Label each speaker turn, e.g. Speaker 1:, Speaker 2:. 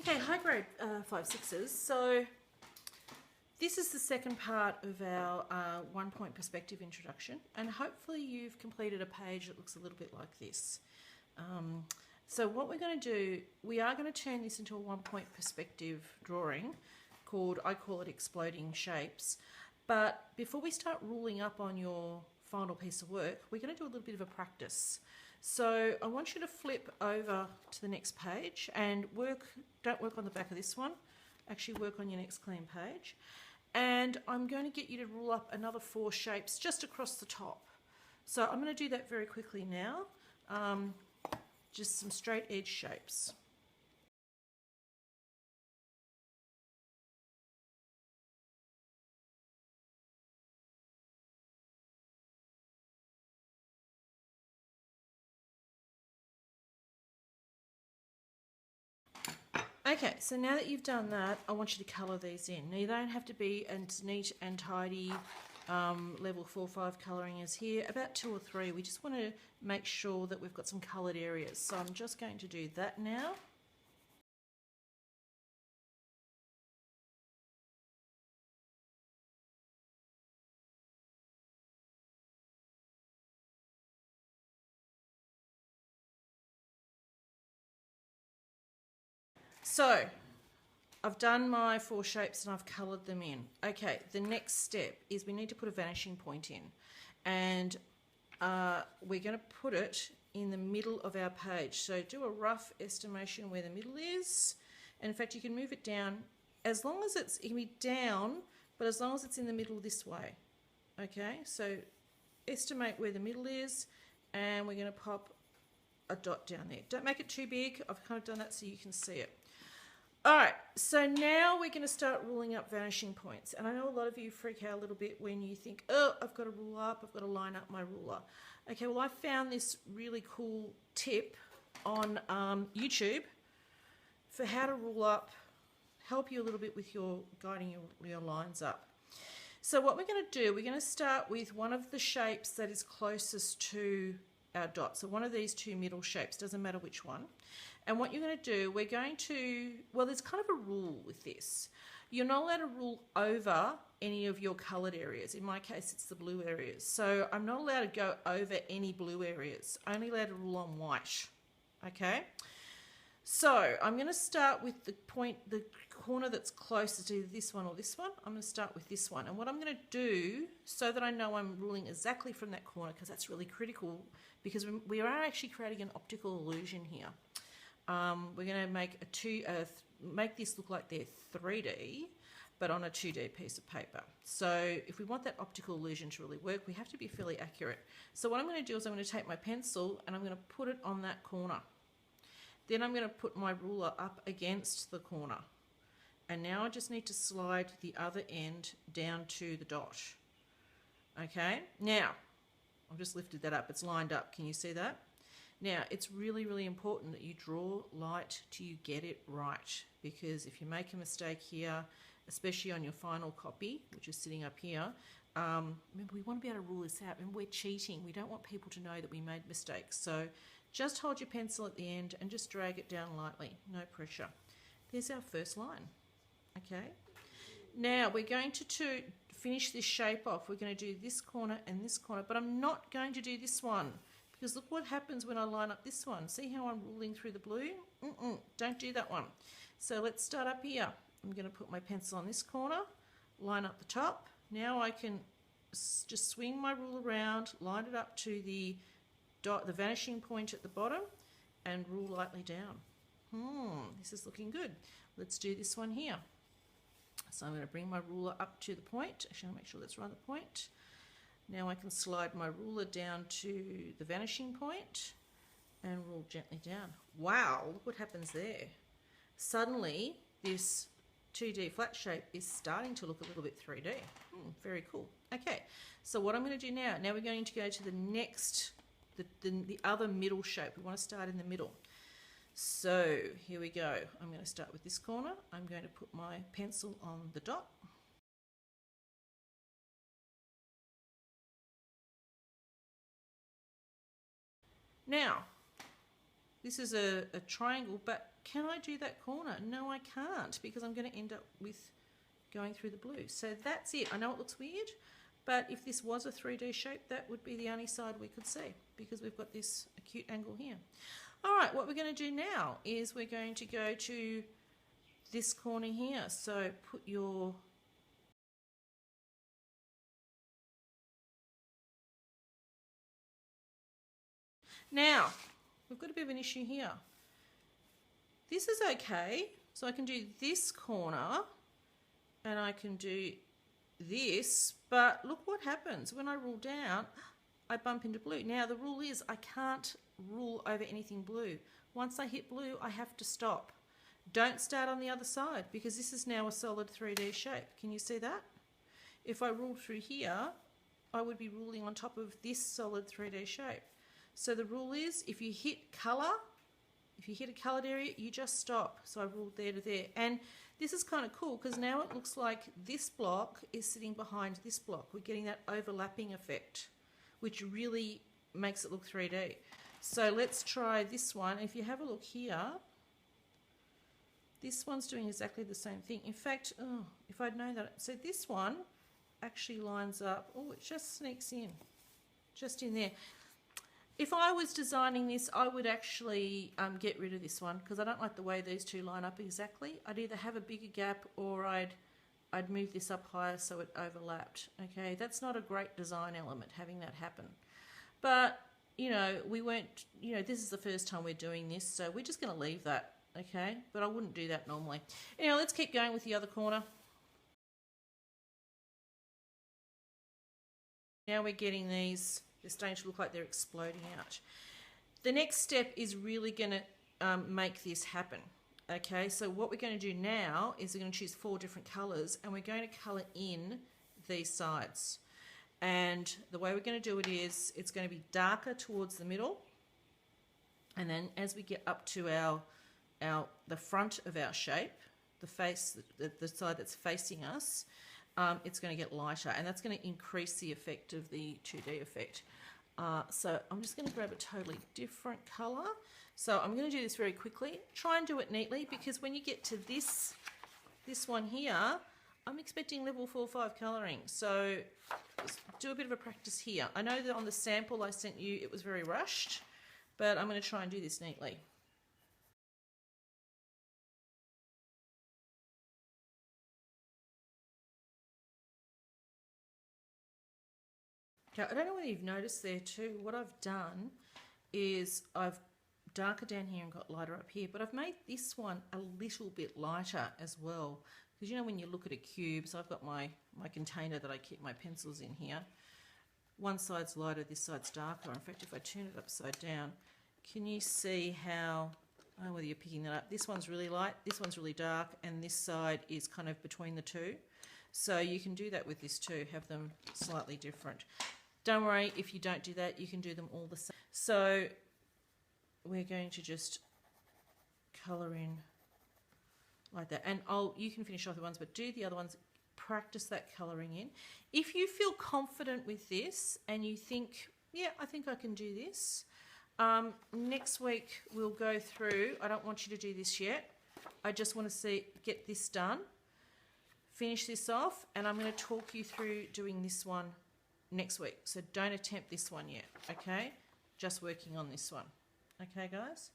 Speaker 1: Okay, high grade 5/6s. So this is the second part of our 1-point perspective introduction, and hopefully you've completed a page that looks a little bit like this. So what we're going to do, we are going to turn this into a 1-point perspective drawing called, I call it exploding shapes. But before we start ruling up on your final piece of work, we're going to do a little bit of a practice. So I want you to flip over to the next page and don't work on the back of this one, actually work on your next clean page. And I'm going to get you to rule up another 4 shapes just across the top. So I'm going to do that very quickly now, just some straight edge shapes. Okay, so now that you've done that, I want you to colour these in. Now you don't have to be as neat and tidy, level 4-5 colouring as here, about 2 or 3. We just want to make sure that we've got some coloured areas. So I'm just going to do that now. So I've done my 4 shapes and I've coloured them in. Okay, the next step is we need to put a vanishing point in, and we're going to put it in the middle of our page. So do a rough estimation where the middle is, and in fact you can move it down as long as it can be down, but as long as it's in the middle this way. Okay, so estimate where the middle is, and we're going to pop a dot down there. Don't make it too big. I've kind of done that so you can see it. Alright, so now we're going to start ruling up vanishing points. And I know a lot of you freak out a little bit when you think, oh, I've got to rule up, I've got to line up my ruler. Okay, well I found this really cool tip on YouTube for how to rule up, help you a little bit with your guiding your lines up. So what we're going to do, we're going to start with one of the shapes that is closest to our dot. So one of these 2 middle shapes, doesn't matter which one. And what you're going to do, we're going to, well, there's kind of a rule with this. You're not allowed to rule over any of your coloured areas. In my case, it's the blue areas. So I'm not allowed to go over any blue areas. Only allowed to rule on white. Okay? So I'm going to start with the corner that's closest to this one or this one. I'm going to start with this one. And what I'm going to do, so that I know I'm ruling exactly from that corner, because that's really critical, because we are actually creating an optical illusion here. We're going to make make this look like they're 3D, but on a 2D piece of paper. So if we want that optical illusion to really work, we have to be fairly accurate. So what I'm going to do is I'm going to take my pencil and I'm going to put it on that corner. Then I'm going to put my ruler up against the corner. And now I just need to slide the other end down to the dot. Okay, now I've just lifted that up. It's lined up. Can you see that? Now, it's really, really important that you draw light till you get it right, because if you make a mistake here, especially on your final copy, which is sitting up here, remember, we want to be able to rule this out, and we're cheating. We don't want people to know that we made mistakes. So just hold your pencil at the end and just drag it down lightly, no pressure. There's our first line, okay? Now, we're going to finish this shape off. We're going to do this corner and this corner, but I'm not going to do this one, because look what happens when I line up this one. See how I'm ruling through the blue? Don't do that one. So let's start up here. I'm going to put my pencil on this corner, line up the top. Now I can just swing my rule around, line it up to the dot, the vanishing point at the bottom, and rule lightly down. This is looking good. Let's do this one here. So I'm going to bring my ruler up to the point. Actually, I'll make sure that's right at the point. Now I can slide my ruler down to the vanishing point and rule gently down. Wow, look what happens there. Suddenly, this 2D flat shape is starting to look a little bit 3D. Very cool. Okay, so what I'm going to do now we're going to go to the next, the other middle shape. We want to start in the middle. So here we go. I'm going to start with this corner. I'm going to put my pencil on the dot. Now, this is a triangle, but can I do that corner? No, I can't, because I'm going to end up with going through the blue. So that's it. I know it looks weird, but if this was a 3D shape, that would be the only side we could see, because we've got this acute angle here. All right, what we're going to do now is we're going to go to this corner here. So put your now, we've got a bit of an issue here. This is okay, so I can do this corner and I can do this, but look what happens when I rule down. I bump into blue. Now the rule is I can't rule over anything blue. Once I hit blue, I have to stop. Don't start on the other side, because this is now a solid 3D shape. Can you see that? If I rule through here, I would be ruling on top of this solid 3D shape. So the rule is, if you hit colour, if you hit a coloured area, you just stop. So I ruled there to there. And this is kind of cool, because now it looks like this block is sitting behind this block. We're getting that overlapping effect, which really makes it look 3D. So let's try this one. If you have a look here, this one's doing exactly the same thing. In fact, oh, if I'd known that. So this one actually lines up. Oh, it just sneaks in, just in there. If I was designing this, I would actually get rid of this one, because I don't like the way these two line up exactly. I'd either have a bigger gap, or I'd move this up higher so it overlapped. Okay, that's not a great design element, having that happen. But, you know, we weren't, you know, this is the first time we're doing this, so we're just going to leave that, okay? But I wouldn't do that normally. Anyway, let's keep going with the other corner. Now we're getting these, they're starting to look like they're exploding out. The next step is really going to make this happen. Okay, so what we're going to do now is we're going to choose 4 different colours, and we're going to colour in these sides. And the way we're going to do it is, it's going to be darker towards the middle, and then as we get up to the front of our shape, the face, the side that's facing us, it's going to get lighter, and that's going to increase the effect of the 2D effect. So I'm just going to grab a totally different colour. So I'm going to do this very quickly. Try and do it neatly, because when you get to this one here, I'm expecting level 4-5 colouring. So do a bit of a practice here. I know that on the sample I sent you, it was very rushed, but I'm going to try and do this neatly. Okay, I don't know whether you've noticed there too, what I've done is I've darker down here and got lighter up here, but I've made this one a little bit lighter as well, because you know when you look at a cube, so I've got my container that I keep my pencils in here. One side's lighter, this side's darker. In fact, if I turn it upside down, can you see how, I don't know whether you're picking that up, this one's really light, this one's really dark, and this side is kind of between the two. So you can do that with this too, have them slightly different. Don't worry, if you don't do that, you can do them all the same. So we're going to just colour in like that. And you can finish off the ones, but do the other ones. Practice that colouring in. If you feel confident with this and you think, yeah, I think I can do this, next week we'll go through, I don't want you to do this yet, I just want to get this done, finish this off, and I'm going to talk you through doing this one next week. So don't attempt this one yet, okay? Just working on this one. Okay, guys?